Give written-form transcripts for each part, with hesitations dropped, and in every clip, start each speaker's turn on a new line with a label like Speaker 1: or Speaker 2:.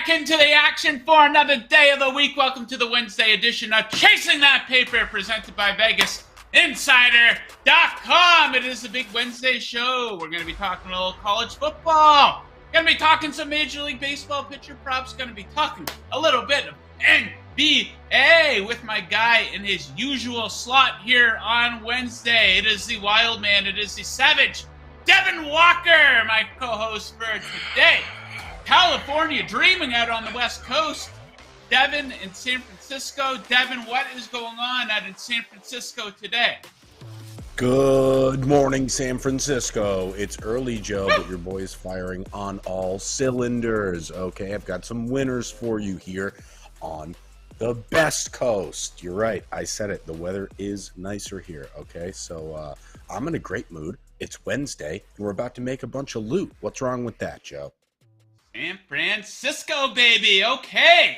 Speaker 1: back into the action for another day of the week. Welcome to the Wednesday edition of Chasing That Paper, presented by VegasInsider.com. It is the big Wednesday show. We're going to be talking a little college football. Going to be talking some Major League Baseball pitcher props. Going to be talking a little bit of NBA with my guy in his usual slot here on Wednesday. It is the wild man. It is the savage Devin Walker, my co-host for today. California dreaming out on the West Coast. Devin in San Francisco. Devin, what is going on out in San Francisco today?
Speaker 2: Good morning, San Francisco. It's early, Joe, but your boy is firing on all cylinders. Okay, I've got some winners for you here on the best coast. You're right. I said it. The weather is nicer here. Okay, so I'm in a great mood. It's Wednesday, and we're about to make a bunch of loot. What's wrong with that, Joe?
Speaker 1: San Francisco, baby. Okay.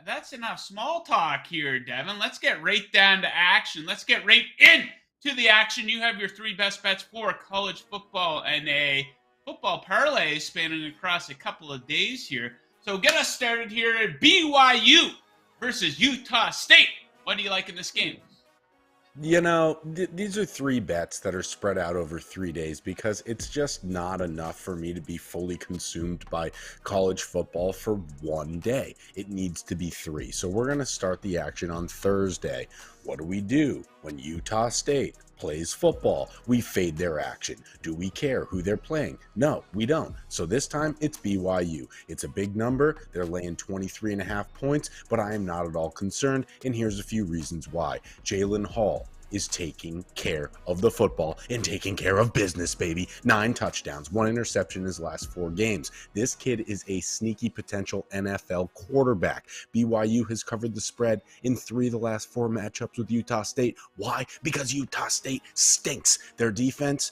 Speaker 1: That's enough small talk here, Devin. Let's get right down to action. Let's get right into the action. You have your three best bets for college football and a football parlay spanning across a couple of days here. So get us started here at BYU versus Utah State. What do you like in this game?
Speaker 2: You know, these are three bets that are spread out over 3 days because it's just not enough for me to be fully consumed by college football for one day. It needs to be three. So we're going to start the action on Thursday. What do we do when Utah State plays football? We fade their action. Do we care who they're playing? No, we don't. So this time it's BYU. It's a big number. They're laying 23.5 points, but I am not at all concerned. And here's a few reasons why. Jalen Hall is taking care of the football and taking care of business, baby. 9 touchdowns, 1 interception in his last 4 games. This kid is a sneaky potential NFL quarterback. BYU has covered the spread in 3 of the last 4 matchups with Utah State. Why? Because Utah State stinks. Their defense,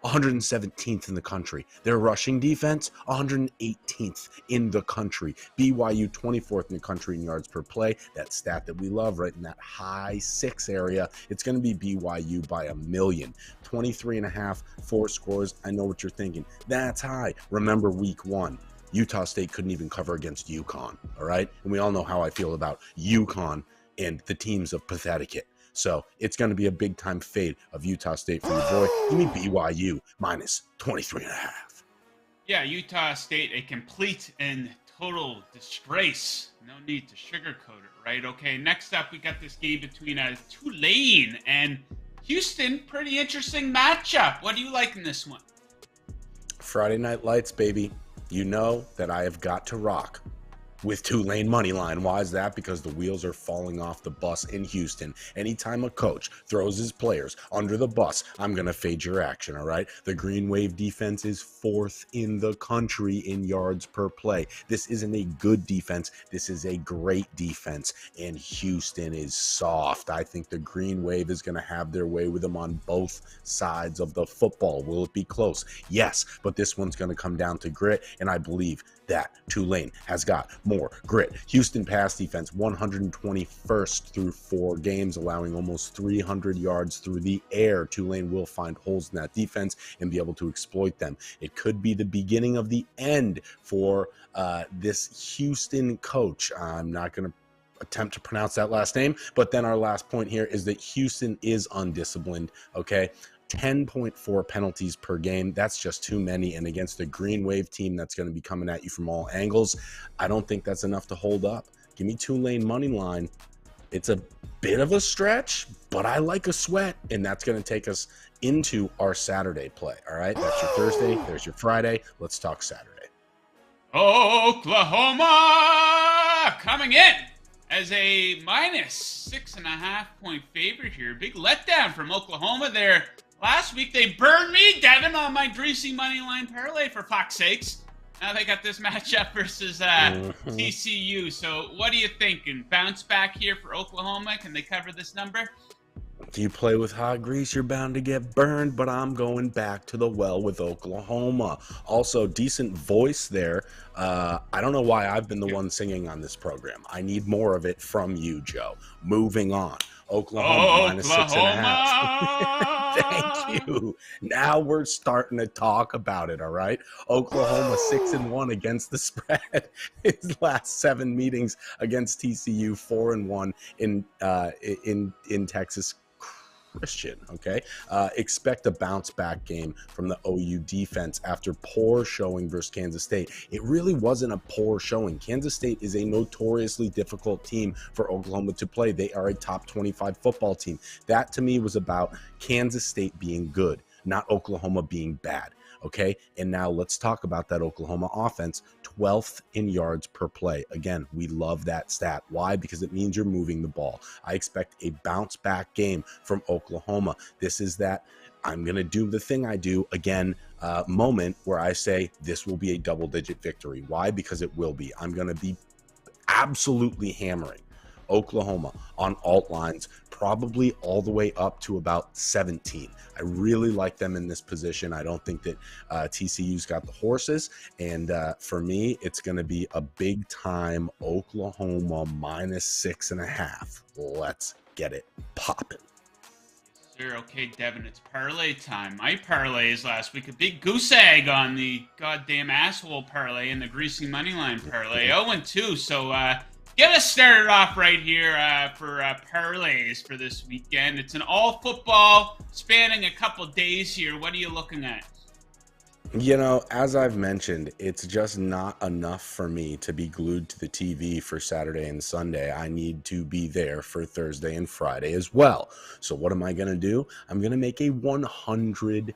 Speaker 2: 117th in the country. Their rushing defense, 118th in the country. BYU 24th in the country in yards per play. That stat that we love, right in that high 6 area. It's going to be BYU by 1,000,000. 23.5, 4 scores. I know what you're thinking. That's high. Remember week 1. Utah State couldn't even cover against UConn. All right. And we all know how I feel about UConn and the teams of Patheticate. So it's going to be a big-time fade of Utah State for your boy. Give me BYU minus 23.5.
Speaker 1: Yeah, Utah State, a complete and total disgrace. No need to sugarcoat it, right? Okay, next up, we got this game between Tulane and Houston. Pretty interesting matchup. What do you like in this one?
Speaker 2: Friday Night Lights, baby. You know that I have got to rock with Tulane money line. Why is that? Because the wheels are falling off the bus in Houston. Anytime a coach throws his players under the bus, I'm going to fade your action, all right? The Green Wave defense is 4th in the country in yards per play. This isn't a good defense. This is a great defense, and Houston is soft. I think the Green Wave is going to have their way with them on both sides of the football. Will it be close? Yes, but this one's going to come down to grit, and I believe that Tulane has got more grit. Houston pass defense, 121st through 4 games, allowing almost 300 yards through the air. Tulane will find holes in that defense and be able to exploit them. It could be the beginning of the end for this Houston coach. I'm not going to attempt to pronounce that last name, but then our last point here is that Houston is undisciplined, okay? 10.4 penalties per game. That's just too many. And against a Green Wave team that's going to be coming at you from all angles, I don't think that's enough to hold up. Give me Tulane money line. It's a bit of a stretch, but I like a sweat. And that's going to take us into our Saturday play. All right. That's your Thursday. There's your Friday. Let's talk Saturday.
Speaker 1: Oklahoma coming in as a minus 6.5 point favorite here. Big letdown from Oklahoma there. Last week, they burned me, Devin, on my greasy money line parlay, for fuck's sakes. Now they got this matchup versus TCU. So what do you think? And bounce back here for Oklahoma? Can they cover this number?
Speaker 2: Do you play with hot grease? You're bound to get burned, but I'm going back to the well with Oklahoma. Also, decent voice there. I don't know why I've been the one singing on this program. I need more of it from you, Joe. Moving on. Oklahoma minus 6.5. Thank you. 2. Now we're starting to talk about it, all right? Oklahoma 6-1 against the spread. His last 7 meetings against TCU, 4-1 in Texas Christian, okay? Expect a bounce back game from the OU defense after poor showing versus Kansas State. It really wasn't a poor showing. Kansas State is a notoriously difficult team for Oklahoma to play. They are a top 25 football team. That to me was about Kansas State being good, not Oklahoma being bad. Okay, and now let's talk about that Oklahoma offense, 12th in yards per play. Again, we love that stat. Why? Because it means you're moving the ball. I expect a bounce back game from Oklahoma. This is that I'm going to do the thing I do again moment where I say this will be a double-digit victory. Why? Because it will be. I'm going to be absolutely hammering Oklahoma on alt lines, probably all the way up to about 17. I really like them in this position. I don't think that TCU's got the horses. And for me, it's going to be a big time Oklahoma -6.5. Let's get it popping.
Speaker 1: Sir, okay, Devin, it's parlay time. My parlays last week, a big goose egg on the goddamn asshole parlay and the greasy moneyline parlay. 0-2, so get us started off right here for parlays for this weekend. It's an all football spanning a couple days here. What are you looking at?
Speaker 2: You know, as I've mentioned, it's just not enough for me to be glued to the TV for Saturday and Sunday. I need to be there for Thursday and Friday as well. So what am I going to do? I'm going to make a 100-hour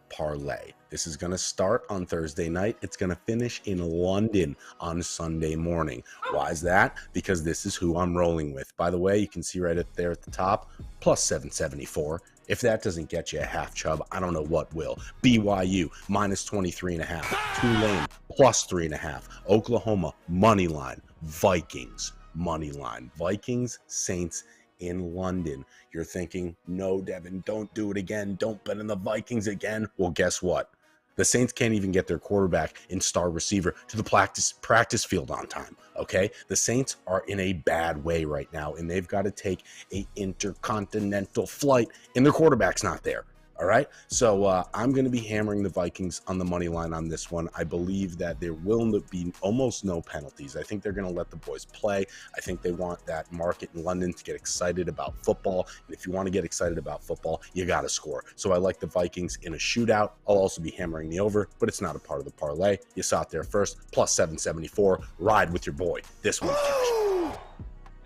Speaker 2: parlay. This is going to start on Thursday night. It's going to finish in London on Sunday morning. Why is that? Because this is who I'm rolling with. By the way, you can see right up there at the top, plus 774. If that doesn't get you a half chub, I don't know what will. BYU, -23.5. Tulane, +3.5. Oklahoma, money line. Vikings, money line. Vikings, Saints, in London. You're thinking, no, Devin, don't do it again. Don't bet on the Vikings again. Well, guess what? The Saints can't even get their quarterback and star receiver to the practice field on time, okay? The Saints are in a bad way right now, and they've got to take an intercontinental flight, and their quarterback's not there. All right, so I'm going to be hammering the Vikings on the money line on this one. I believe that there will be almost no penalties. I think they're going to let the boys play. I think they want that market in London to get excited about football. And if you want to get excited about football, you got to score. So I like the Vikings in a shootout. I'll also be hammering the over, but it's not a part of the parlay. You saw it there first, plus 774. Ride with your boy this week.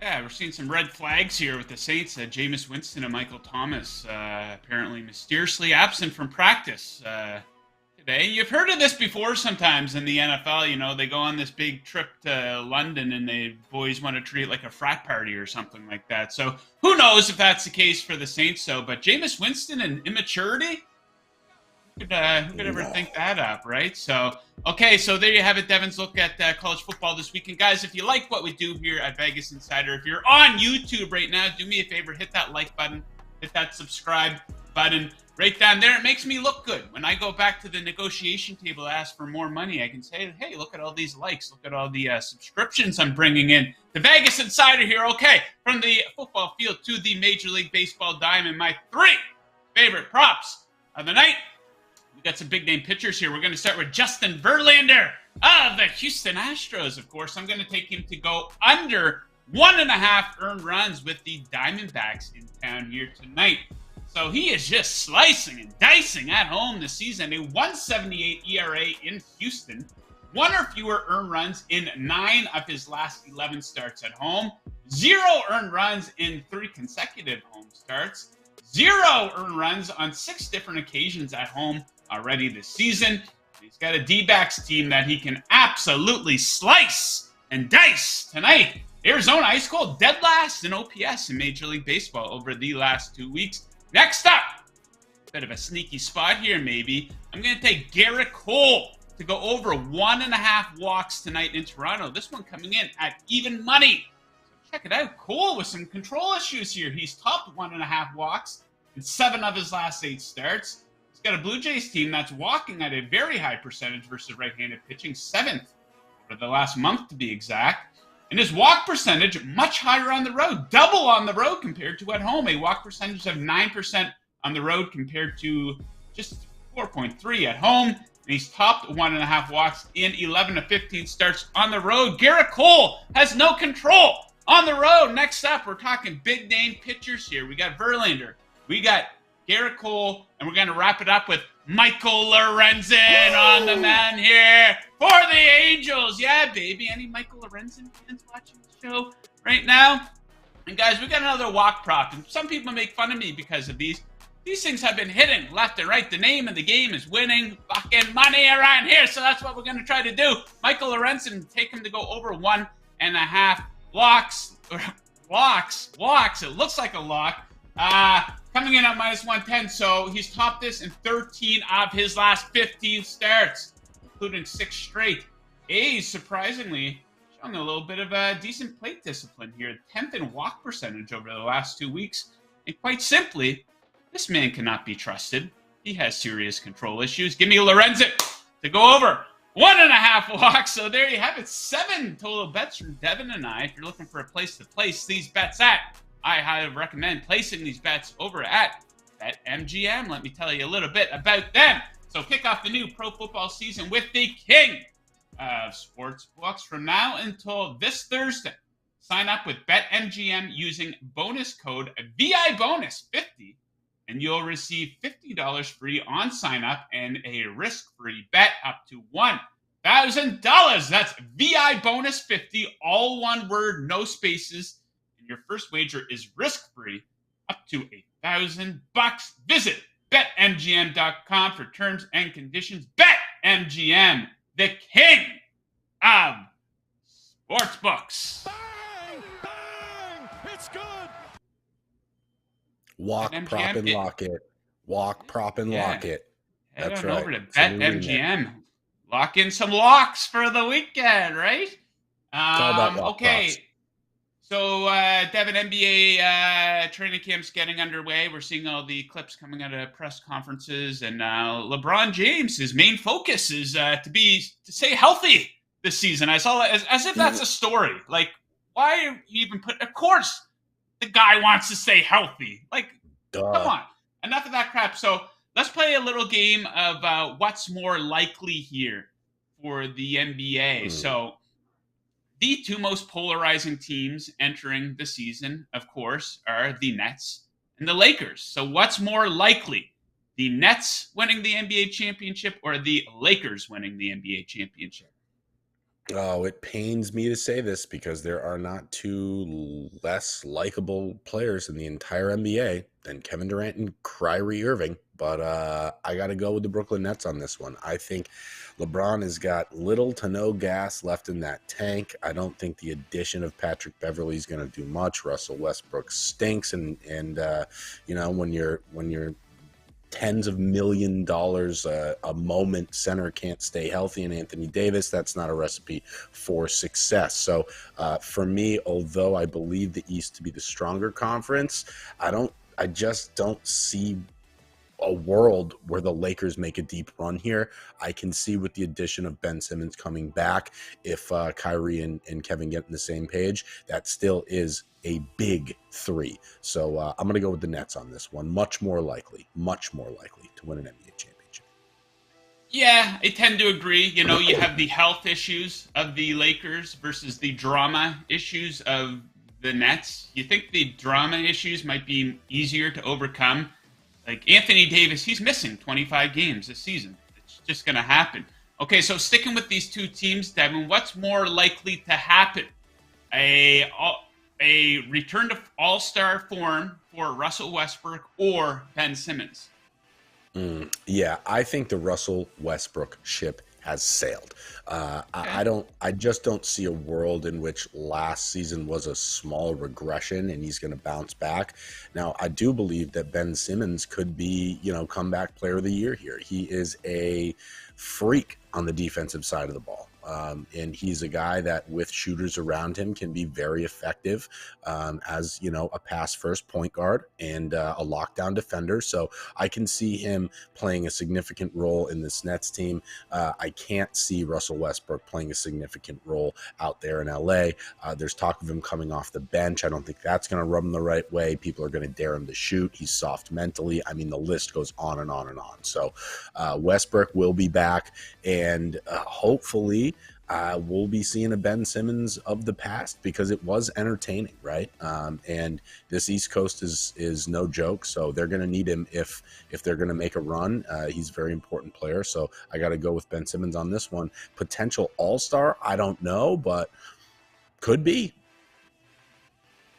Speaker 1: Yeah, we're seeing some red flags here with the Saints. Jameis Winston and Michael Thomas apparently mysteriously absent from practice today. You've heard of this before sometimes in the NFL. You know, they go on this big trip to London and the boys want to treat it like a frat party or something like that. So who knows if that's the case for the Saints, though. But Jameis Winston and immaturity? Who could ever think that up, right? So, okay, so there you have it, Devin's look at college football this weekend. Guys, if you like what we do here at Vegas Insider, if you're on YouTube right now, do me a favor, hit that like button, hit that subscribe button right down there. It makes me look good. When I go back to the negotiation table to ask for more money, I can say, hey, look at all these likes. Look at all the subscriptions I'm bringing in. The Vegas Insider here, okay, from the football field to the Major League Baseball diamond, my 3 favorite props of the night. We got some big name pitchers here. We're going to start with Justin Verlander of the Houston Astros. Of course, I'm going to take him to go under 1.5 earned runs with the Diamondbacks in town here tonight. So he is just slicing and dicing at home this season. A 1.78 ERA in Houston. 1 or fewer earned runs in 9 of his last 11 starts at home. 0 earned runs in 3 consecutive home starts. 0 earned runs on 6 different occasions at home already this season. He's got a D-backs team that he can absolutely slice and dice tonight. Arizona ice cold, dead last in OPS in Major League Baseball over the last 2 weeks. Next up, bit of a sneaky spot here maybe. I'm going to take Garrett Cole to go over 1.5 walks tonight in Toronto. This one coming in at even money. So check it out. Cole with some control issues here. He's topped 1.5 walks in 7 of his last 8 starts. Got a Blue Jays team that's walking at a very high percentage versus right-handed pitching, 7th for the last month to be exact. And his walk percentage much higher on the road, double on the road compared to at home. A walk percentage of 9% on the road compared to just 4.3 at home. And he's topped 1.5 walks in 11 of 15 starts on the road. Garrett Cole has no control on the road. Next up, we're talking big name pitchers here. We got Verlander, we got Garrett Cole, and we're going to wrap it up with Michael Lorenzen on the mound here for the Angels. Yeah, baby. Any Michael Lorenzen fans watching the show right now? And guys, we got another walk prop. And some people make fun of me because of these. These things have been hitting left and right. The name of the game is winning fucking money around here. So that's what we're going to try to do. Michael Lorenzen, take him to go over 1.5 walks. Walks. It looks like a lock. Coming in at -110, so he's topped this in 13 of his last 15 starts, including 6 straight. A's, surprisingly, showing a little bit of a decent plate discipline here. 10th in walk percentage over the last 2 weeks. And quite simply, this man cannot be trusted. He has serious control issues. Give me Lorenzen to go over 1.5 walks. So there you have it. 7 total bets from Devin and I. If you're looking for a place to place these bets at, I highly recommend placing these bets over at BetMGM. Let me tell you a little bit about them. So kick off the new pro football season with the king of sports books from now until this Thursday. Sign up with BetMGM using bonus code VIBONUS50, and you'll receive $50 free on sign up and a risk-free bet up to $1,000. That's VIBONUS50, all one word, no spaces. Your first wager is risk-free up to $1,000. Visit BetMGM.com for terms and conditions. BetMGM, the king of sportsbooks.
Speaker 3: Bang! Bang! It's good!
Speaker 2: Walk, prop, and lock it. Walk, prop, and lock it.
Speaker 1: Head
Speaker 2: That's
Speaker 1: on
Speaker 2: right.
Speaker 1: over to BetMGM. Lock in some locks for the weekend, right?
Speaker 2: It's all about walk
Speaker 1: okay.
Speaker 2: props.
Speaker 1: So, Devin, NBA training camp's getting underway. We're seeing all the clips coming out of press conferences, and LeBron James, his main focus is to stay healthy this season. I saw that as if that's a story. Like, why you even put? Of course, the guy wants to stay healthy. Like, come on, enough of that crap. So let's play a little game of what's more likely here for the NBA. So. The 2 most polarizing teams entering the season, of course, are the Nets and the Lakers. So what's more likely? The Nets winning the NBA championship or the Lakers winning the NBA championship?
Speaker 2: Oh, it pains me to say this because there are not 2 less likable players in the entire NBA than Kevin Durant and Kyrie Irving. But I got to go with the Brooklyn Nets on this one. I think LeBron has got little to no gas left in that tank. I don't think the addition of Patrick Beverley is going to do much. Russell Westbrook stinks, and you know, when you're tens of $1 million a moment center can't stay healthy, and Anthony Davis, that's not a recipe for success. So for me, although I believe the East to be the stronger conference, I just don't see a world where the Lakers make a deep run here. I can see with the addition of Ben Simmons coming back, if Kyrie and Kevin get on the same page, that still is a big 3. So I'm going to go with the Nets on this one. Much more likely to win an NBA championship.
Speaker 1: Yeah, I tend to agree. You know, you have the health issues of the Lakers versus the drama issues of the Nets. You think the drama issues might be easier to overcome? Like Anthony Davis, he's missing 25 games this season. It's just going to happen. Okay, so sticking with these 2 teams, Devin, what's more likely to happen? A return to all-star form for Russell Westbrook or Ben Simmons?
Speaker 2: Yeah, I think the Russell Westbrook ship has sailed. I just don't see a world in which last season was a small regression and he's going to bounce back. Now, I do believe that Ben Simmons could be, comeback player of the year here. He is a freak on the defensive side of the ball. And he's a guy that with shooters around him can be very effective as, a pass first point guard and a lockdown defender. So I can see him playing a significant role in this Nets team. I can't see Russell Westbrook playing a significant role out there in LA. There's talk of him coming off the bench. I don't think that's going to rub him the right way. People are going to dare him to shoot. He's soft mentally. I mean, the list goes on and on and on. So Westbrook will be back, and hopefully we'll be seeing a Ben Simmons of the past, because it was entertaining, right? And this East Coast is no joke, so they're going to need him if they're going to make a run. He's a very important player, so I got to go with Ben Simmons on this one. Potential all-star, I don't know, but could be.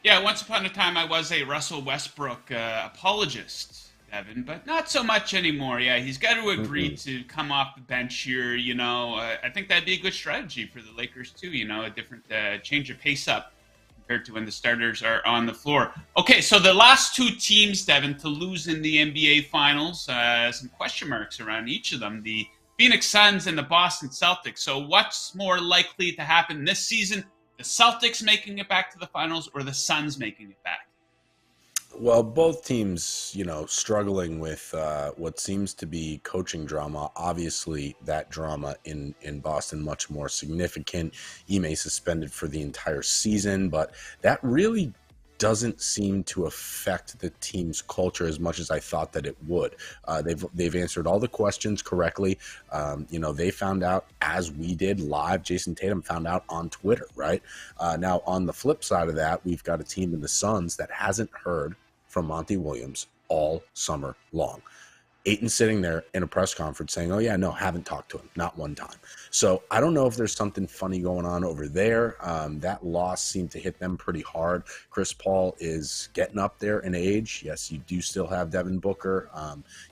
Speaker 1: Yeah, once upon a time I was a Russell Westbrook apologist, Devin, but not so much anymore. Yeah, he's got to agree to come off the bench here. I think that'd be a good strategy for the Lakers too. A different change of pace up compared to when the starters are on the floor. Okay, so the last two teams, Devin, to lose in the NBA Finals, some question marks around each of them, the Phoenix Suns and the Boston Celtics. So what's more likely to happen this season? The Celtics making it back to the finals or the Suns making it back?
Speaker 2: Well, both teams, struggling with what seems to be coaching drama. Obviously, that drama in Boston much more significant. Ime suspended for the entire season, but that really doesn't seem to affect the team's culture as much as I thought that it would. They've answered all the questions correctly. They found out, as we did live. Jason Tatum found out on Twitter, right? Now, on the flip side of that, we've got a team in the Suns that hasn't heard from Monty Williams all summer long. Ayton sitting there in a press conference saying, oh, yeah, no, haven't talked to him, not one time. So I don't know if there's something funny going on over there. That loss seemed to hit them pretty hard. Chris Paul is getting up there in age. Yes, you do still have Devin Booker.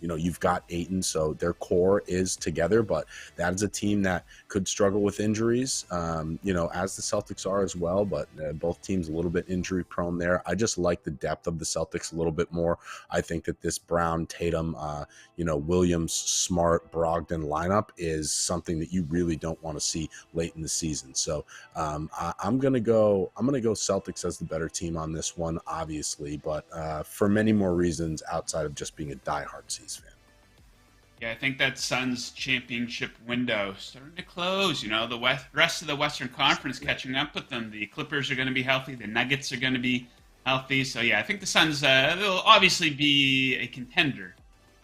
Speaker 2: You've got Ayton, so their core is together, but that is a team that could struggle with injuries, as the Celtics are as well, but both teams a little bit injury prone there. I just like the depth of the Celtics a little bit more. I think that this Brown, Tatum, Williams, Smart, Brogdon lineup is something that you really don't want to see late in the season. So I'm gonna go Celtics as the better team on this one, obviously, but for many more reasons outside of just being a diehard C's fan.
Speaker 1: Yeah, I think that Suns championship window starting to close. The rest of the Western Conference catching up with them. The Clippers are going to be healthy. The Nuggets are going to be healthy. So yeah, I think the Suns will obviously be a contender,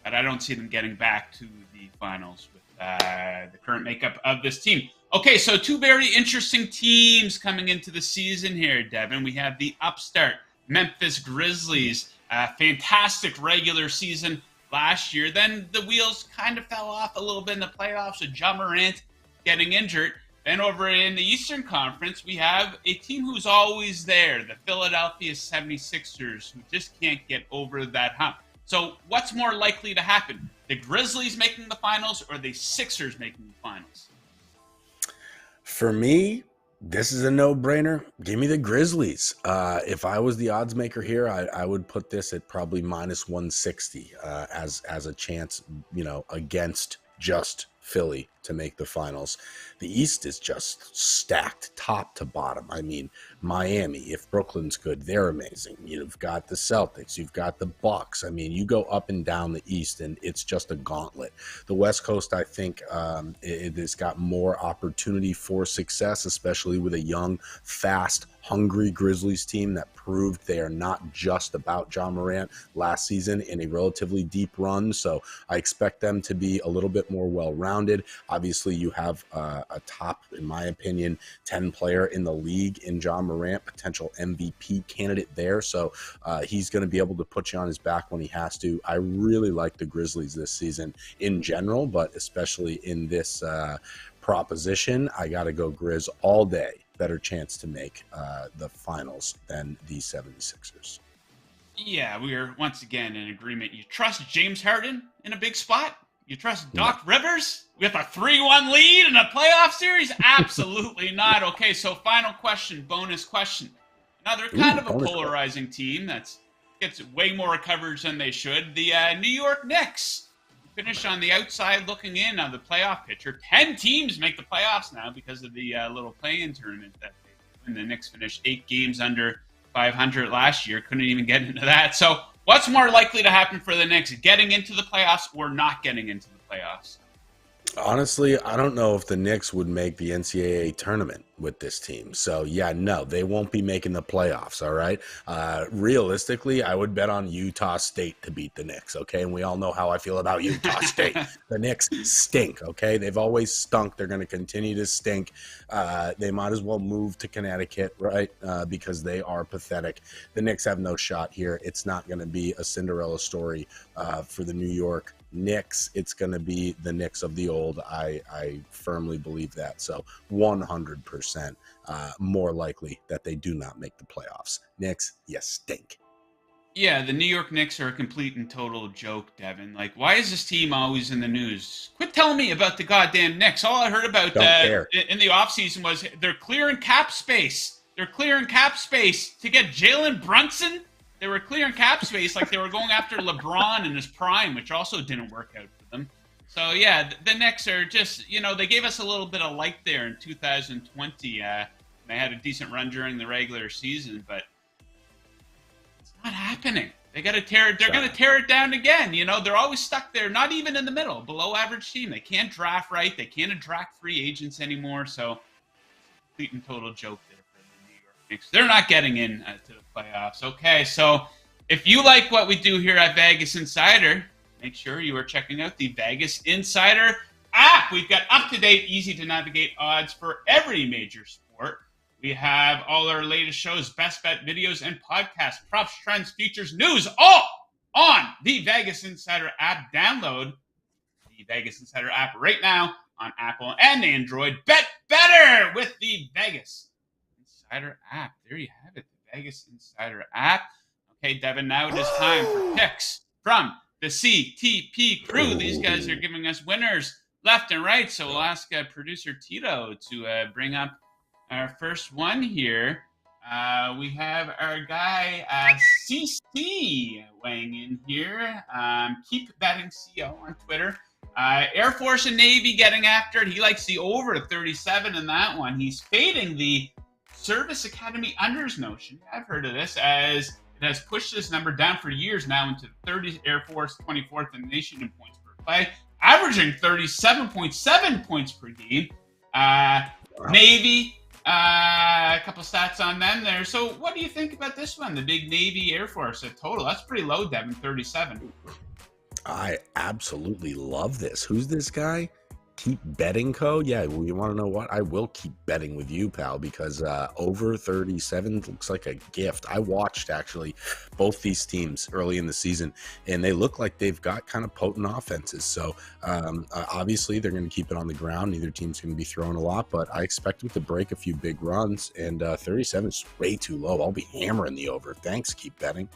Speaker 1: but I don't see them getting back to the finals with the current makeup of this team. Okay, so two very interesting teams coming into the season here, Devin. We have the upstart Memphis Grizzlies, fantastic regular season last year. Then the wheels kind of fell off a little bit in the playoffs with Ja Morant getting injured. Then over in the Eastern Conference, we have a team who's always there, the Philadelphia 76ers, who just can't get over that hump. So what's more likely to happen? The Grizzlies making the finals or the Sixers making the finals?
Speaker 2: For me, this is a no-brainer. Give me the Grizzlies. If I was the odds maker here, I would put this at probably minus 160 as a chance, against just Philly to make the finals. The East is just stacked top to bottom. I mean, Miami, if Brooklyn's good, they're amazing. You've got the Celtics, you've got the Bucks. I mean, you go up and down the East, and it's just a gauntlet. The West Coast, I think, it has got more opportunity for success, especially with a young, fast, hungry Grizzlies team that proved they are not just about Ja Morant last season in a relatively deep run. So I expect them to be a little bit more well-rounded. Obviously, you have a top, in my opinion, 10 player in the league in Ja Morant, potential MVP candidate there. So he's going to be able to put you on his back when he has to. I really like the Grizzlies this season in general, but especially in this proposition, I got to go Grizz all day. Better chance to make the finals than the 76ers.
Speaker 1: Yeah, we are once again in agreement. You trust James Harden in a big spot? You trust Doc Rivers with a 3-1 lead in a playoff series? Absolutely not. Okay, so final question, bonus question. Now, they're kind of a polarizing team that gets way more coverage than they should. The New York Knicks. finish on the outside looking in of the playoff picture. 10 teams make the playoffs now because of the little play-in tournament that they do. And the Knicks finished 8 games under 500 last year. Couldn't even get into that. So what's more likely to happen for the Knicks? Getting into the playoffs or not getting into the playoffs?
Speaker 2: Honestly, I don't know if the Knicks would make the NCAA tournament with this team. So, yeah, no, they won't be making the playoffs, all right? Realistically, I would bet on Utah State to beat the Knicks, okay? And we all know how I feel about Utah State. The Knicks stink, okay? They've always stunk. They're going to continue to stink. They might as well move to Connecticut, right? Because they are pathetic. The Knicks have no shot here. It's not going to be a Cinderella story for the New York Knicks. It's going to be the Knicks of the old. I firmly believe that. So 100% more likely that they do not make the playoffs. Knicks, you stink.
Speaker 1: Yeah, the New York Knicks are a complete and total joke, Devin. Like, why is this team always in the news? Quit telling me about the goddamn Knicks. All I heard about in the offseason was they're clearing cap space. They're clearing cap space to get Jalen Brunson. They were clearing cap space like they were going after LeBron in his prime, which also didn't work out for them. So, yeah, the Knicks are just, they gave us a little bit of light there in 2020. They had a decent run during the regular season, but it's not happening. They're going to tear it down again. They're always stuck there, not even in the middle, below average team. They can't draft right. They can't attract free agents anymore. So, complete and total joke there for the New York Knicks. They're not getting in to the playoffs. Okay, so if you like what we do here at Vegas Insider, make sure you are checking out the Vegas Insider app. We've got up-to-date, easy-to-navigate odds for every major sport. We have all our latest shows, best bet videos, and podcasts, props, trends, futures, news, all on the Vegas Insider app. Download the Vegas Insider app right now on Apple and Android. Bet better with the Vegas Insider app. There you have it, the Vegas Insider app. Okay, Devin, now it is time for picks from the CTP crew. These guys are giving us winners left and right, so we'll ask producer Tito to bring up our first one here. We have our guy CC weighing in here. Keep Betting CO on Twitter. Air Force and Navy getting after it. He likes the over 37 in that one. He's fading the Service Academy unders notion. I've heard of this, as it has pushed this number down for years now into the 30s. Air Force 24th in the nation in points per play, averaging 37.7 points per game. Navy, a couple stats on them there. So what do you think about this one? The big Navy Air Force at total. That's pretty low, Devin, 37.
Speaker 2: I absolutely love this. Who's this guy? Keep Betting Co. Yeah, well, you want to know what? I will keep betting with you, pal, because over 37 looks like a gift. I watched actually both these teams early in the season, and they look like they've got kind of potent offenses. So obviously they're going to keep it on the ground. Neither team's going to be throwing a lot, but I expect them to break a few big runs, and 37 is way too low. I'll be hammering the over. Thanks, Keep Betting.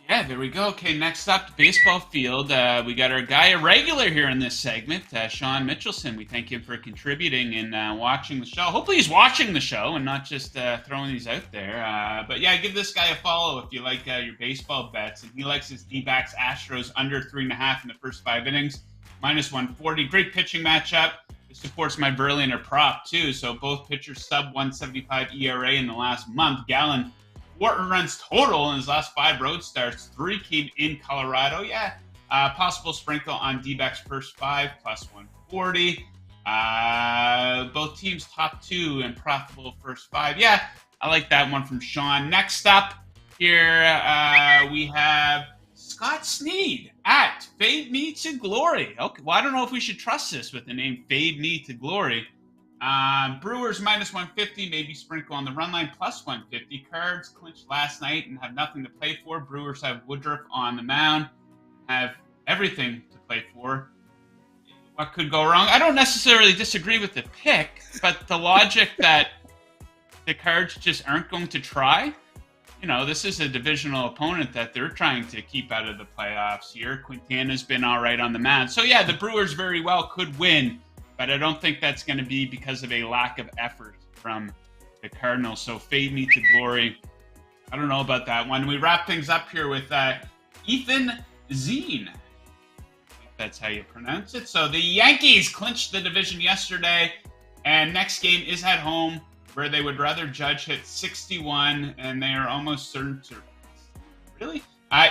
Speaker 1: Yeah, there we go. Okay, next up, baseball field. We got our guy, a regular here in this segment, Sean Mitchelson. We thank him for contributing and watching the show. Hopefully he's watching the show and not just throwing these out there. But yeah, give this guy a follow if you like your baseball bets. And he likes his D-backs Astros under 3.5 in the first 5 innings, minus 140. Great pitching matchup. It supports my Verlander prop, too. So both pitchers sub 175 ERA in the last month. Gallen, 4 runs total in his last 5 road starts. 3 came in Colorado. Yeah, possible sprinkle on D-backs first 5, plus 140. Both teams top 2 and profitable first 5. Yeah, I like that one from Sean. Next up here, we have Scott Sneed at Fade Me to Glory. Okay, well, I don't know if we should trust this with the name Fade Me to Glory. Brewers minus 150, maybe sprinkle on the run line, plus 150. Cards clinched last night and have nothing to play for. Brewers have Woodruff on the mound, have everything to play for. What could go wrong? I don't necessarily disagree with the pick, but the logic that the Cards just aren't going to try. This is a divisional opponent that they're trying to keep out of the playoffs here. Quintana's been all right on the mound. So yeah, the Brewers very well could win, but I don't think that's going to be because of a lack of effort from the Cardinals. So Fade Me to Glory. I don't know about that one. We wrap things up here with Ethan Zine. That's how you pronounce it. So the Yankees clinched the division yesterday, and next game is at home, where they would rather Judge hit 61, and they are almost certain to. Really?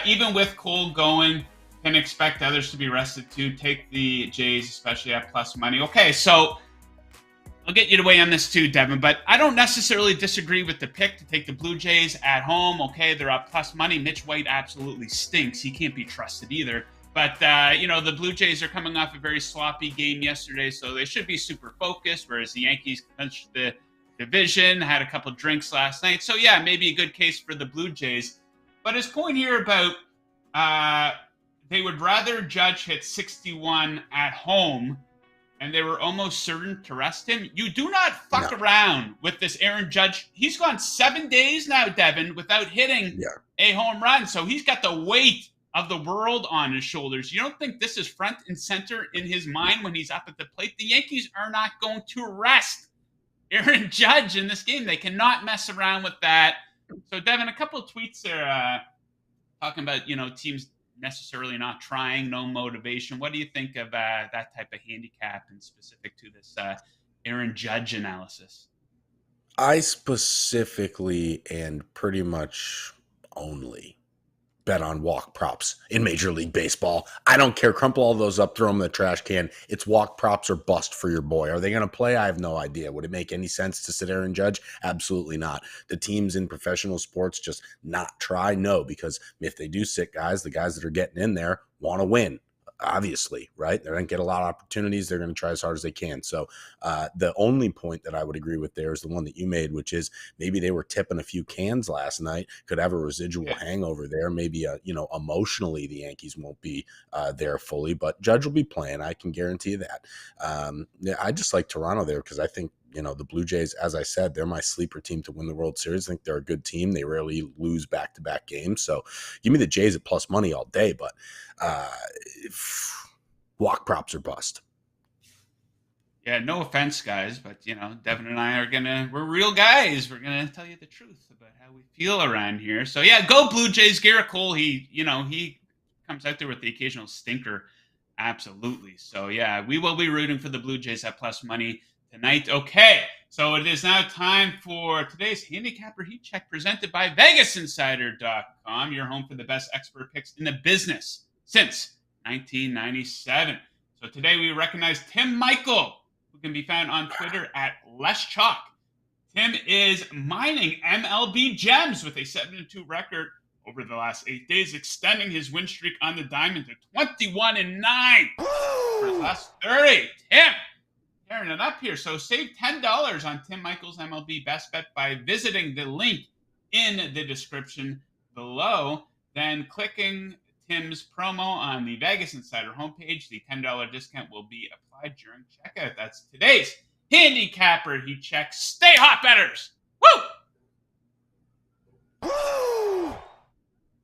Speaker 1: Even with Cole going, can expect others to be rested too. Take the Jays, especially at plus money. Okay, so I'll get you to weigh on this too, Devin, but I don't necessarily disagree with the pick to take the Blue Jays at home. Okay, they're up plus money. Mitch White absolutely stinks. He can't be trusted either. But, the Blue Jays are coming off a very sloppy game yesterday, so they should be super focused, whereas the Yankees clinched the division, had a couple drinks last night. So, yeah, maybe a good case for the Blue Jays. But his point here about they would rather Judge hit 61 at home, and they were almost certain to rest him. You do not fuck around with this Aaron Judge. He's gone 7 days now, Devin, without hitting a home run. So he's got the weight of the world on his shoulders. You don't think this is front and center in his mind when he's up at the plate? The Yankees are not going to rest Aaron Judge in this game. They cannot mess around with that. So, Devin, a couple of tweets there talking about, teams necessarily not trying, no motivation. What do you think of that type of handicap and specific to this Aaron Judge analysis?
Speaker 2: I specifically and pretty much only bet on walk props in Major League Baseball. I don't care. Crumple all those up, throw them in the trash can. It's walk props or bust for your boy. Are they going to play? I have no idea. Would it make any sense to sit Aaron Judge? Absolutely not. The teams in professional sports just not try? No, because if they do sit guys, the guys that are getting in there want to win. Obviously, right? They're going to get a lot of opportunities. They're going to try as hard as they can. So the only point that I would agree with there is the one that you made, which is maybe they were tipping a few cans last night, could have a residual hangover there. Maybe, emotionally the Yankees won't be there fully, but Judge will be playing. I can guarantee that. I just like Toronto there because I think, the Blue Jays, as I said, they're my sleeper team to win the World Series. I think they're a good team. They rarely lose back-to-back games. So give me the Jays at plus money all day, but walk props are bust.
Speaker 1: Yeah, no offense, guys, but, Devin and I we're real guys. We're going to tell you the truth about how we feel around here. So, yeah, go Blue Jays. Garrett Cole, he comes out there with the occasional stinker. Absolutely. So, yeah, we will be rooting for the Blue Jays at plus money tonight. Okay, so it is now time for today's Handicapper Heat Check presented by VegasInsider.com, your home for the best expert picks in the business since 1997. So today we recognize Tim Michael, who can be found on Twitter at LessChalk. Tim is mining MLB gems with a 7-2 record over the last 8 days, extending his win streak on the diamond to 21-9 for his last 30. Tim, tearing it up here. So save $10 on Tim Michael's MLB best bet by visiting the link in the description below, then clicking Tim's promo on the Vegas Insider homepage. The $10 discount will be applied during checkout. That's today's Handicapper Heat Check. Stay hot, bettors! Woo! Woo!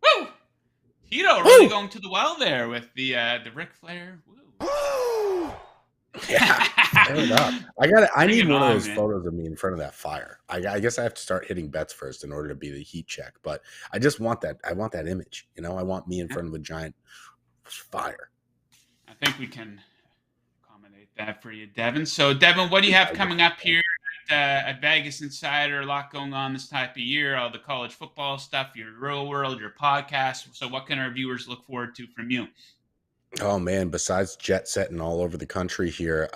Speaker 1: Woo! Tito really going to the well there with the Ric Flair. Woo! Woo!
Speaker 2: Yeah, fair enough. I need one of those photos of me in front of that fire. I guess I have to start hitting bets first in order to be the heat check. But I just want that. I want that image. I want me in front of a giant fire.
Speaker 1: I think we can accommodate that for you, Devin. So, Devin, what do you have coming up here at Vegas Insider? A lot going on this type of year. All the college football stuff, your real world, your podcast. So, what can our viewers look forward to from you?
Speaker 2: Oh, man, besides jet setting all over the country here,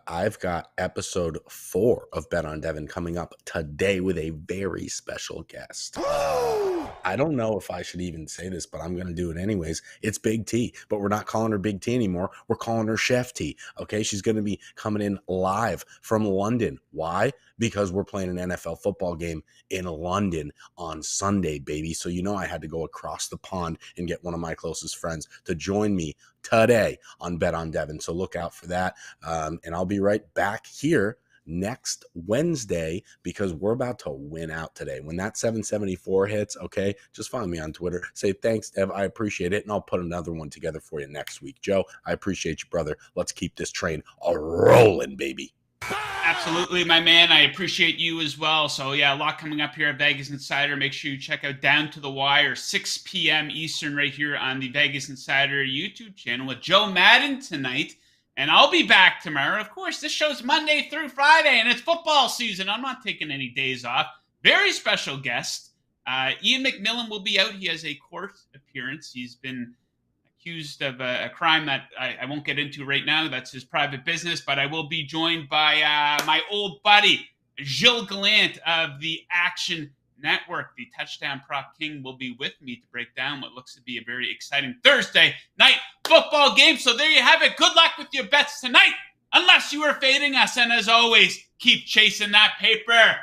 Speaker 2: I've got episode 4 of Bet on Devin coming up today with a very special guest. I don't know if I should even say this, but I'm going to do it anyways. It's Big T, but we're not calling her Big T anymore. We're calling her Chef T, okay? She's going to be coming in live from London. Why? Because we're playing an NFL football game in London on Sunday, baby. So I had to go across the pond and get one of my closest friends to join me today on Bet on Devin. So look out for that. And I'll be right back here next Wednesday because we're about to win out today. When that 774 hits, okay, just follow me on Twitter. Say, thanks, Dev. I appreciate it. And I'll put another one together for you next week. Joe, I appreciate you, brother. Let's keep this train a rolling, baby.
Speaker 1: Absolutely, my man. I appreciate you as well. So, yeah, a lot coming up here at Vegas Insider. Make sure you check out Down to the Wire, 6 p.m. Eastern, right here on the Vegas Insider YouTube channel with Joe Madden tonight. And I'll be back tomorrow. Of course, this show's Monday through Friday, and it's football season. I'm not taking any days off. Very special guest. Ian McMillan will be out. He has a court appearance. He's been accused of a crime that I won't get into right now. That's his private business. But I will be joined by my old buddy, Gilles Gallant of the Action Network. The Touchdown Prop King will be with me to break down what looks to be a very exciting Thursday night football game. So there you have it. Good luck with your bets tonight, unless you are fading us. And as always, keep chasing that paper.